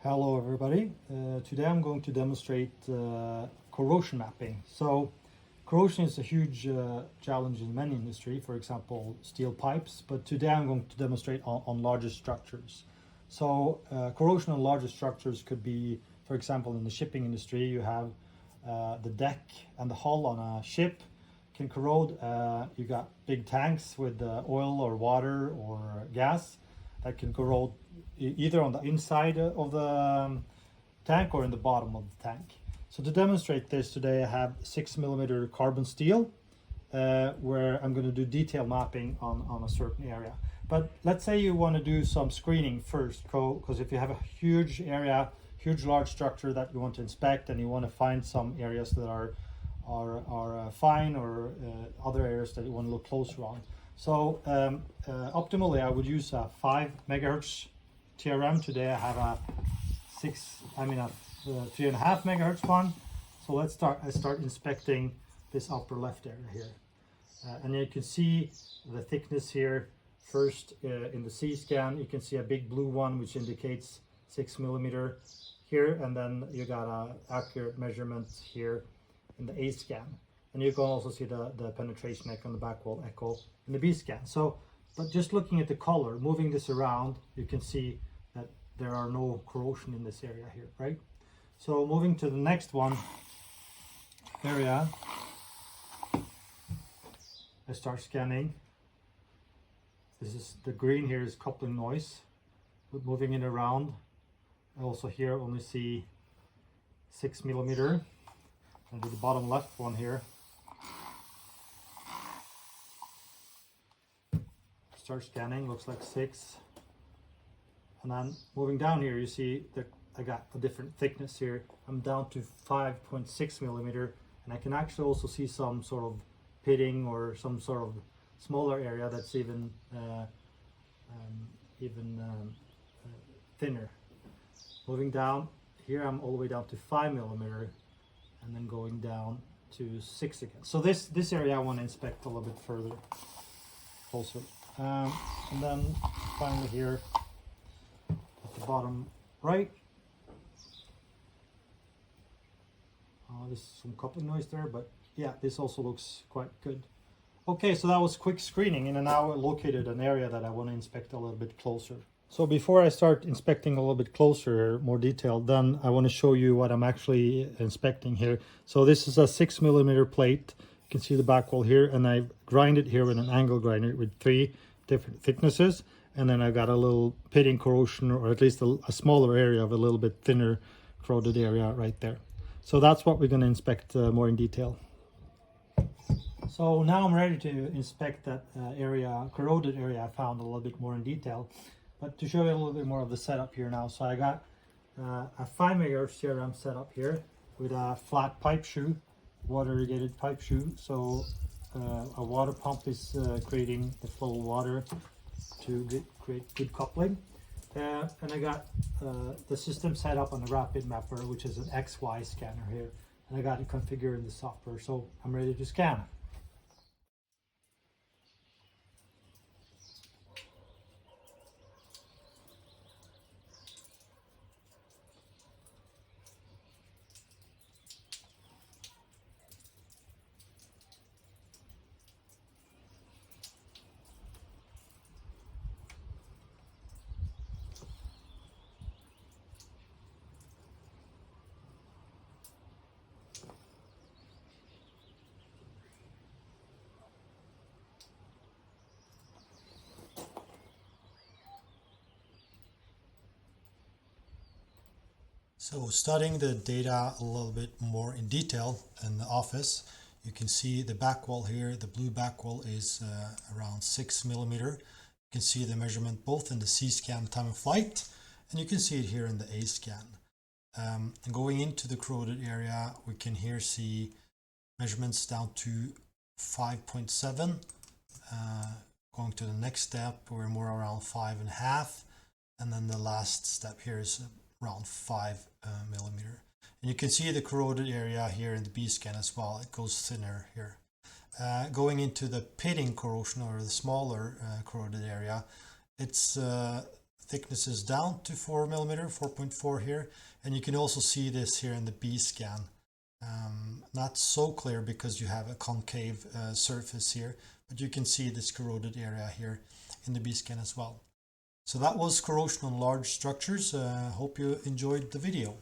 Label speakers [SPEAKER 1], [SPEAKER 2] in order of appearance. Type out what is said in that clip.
[SPEAKER 1] Hello everybody. Today I'm going to demonstrate corrosion mapping. So corrosion is a huge challenge in many industry, for example steel pipes, but today I'm going to demonstrate on larger structures. So corrosion on larger structures could be, for example, in the shipping industry you have the deck and the hull on a ship can corrode. You got big tanks with oil or water or gas that can corrode either on the inside of the tank or in the bottom of the tank. So to demonstrate this today I have 6mm carbon steel where I'm going to do detail mapping on a certain area. But let's say you want to do some screening first, because if you have a huge area, huge large structure that you want to inspect and you want to find some areas that are fine or other areas that you want to look closer on. So optimally I would use a 5 megahertz TRM. Today I have a 3.5 megahertz one. So I start inspecting this upper left area here. And you can see the thickness here. First in the C scan you can see a big blue one which indicates 6mm here, and then you got a accurate measurement here in the A scan. And you can also see the penetration echo and the back wall echo in the B scan. So, but just looking at the color, moving this around, you can see that there are no corrosion in this area here, right? So moving to the next one area, I start scanning. This is the green here is coupling noise. But moving it around, I also here only see 6mm. And to the bottom left one here, start scanning, looks like 6. And then moving down here, you see that I got a different thickness here. I'm down to 5.6mm, and I can actually also see some sort of pitting or some sort of smaller area that's even thinner. Moving down here, I'm all the way down to 5mm, and then going down to 6 again. So this area I want to inspect a little bit further, closer. And then finally here at the bottom right, there's some coupling noise there, but yeah, this also looks quite good. Okay, so that was quick screening, and now I located an area that I want to inspect a little bit closer. So before I start inspecting a little bit closer, more detailed, then I want to show you what I'm actually inspecting here. So this is a 6mm plate. You can see the back wall here, and I grind it here with an angle grinder with 3 different thicknesses, and then I got a little pitting corrosion, or at least a smaller area of a little bit thinner corroded area right there. So that's what we're going to inspect more in detail. So now I'm ready to inspect that corroded area I found a little bit more in detail. But to show you a little bit more of the setup here now, so I got a 5 megahertz TRM setup here with a flat pipe shoe, water irrigated pipe shoe. So a water pump is creating the flow of water to create good coupling. And I got the system set up on the Rapid Mapper, which is an XY scanner here. And I got it configured in the software, so I'm ready to scan. So studying the data a little bit more in detail in the office, you can see the back wall here. The blue back wall is around 6mm. You can see the measurement both in the C scan time of flight, and you can see it here in the A scan. And going into the corroded area, we can here see measurements down to 5.7. Going to the next step, we're more around 5.5, and then the last step here is around 5mm. And you can see the corroded area here in the B scan as well. It goes thinner here. Going into the pitting corrosion, or the smaller corroded area, it's thicknesses down to 4mm, 4.4 here, and you can also see this here in the B-scan. Not so clear because you have a concave surface here, but you can see this corroded area here in the B-scan as well. So that was corrosion on large structures. Hope you enjoyed the video.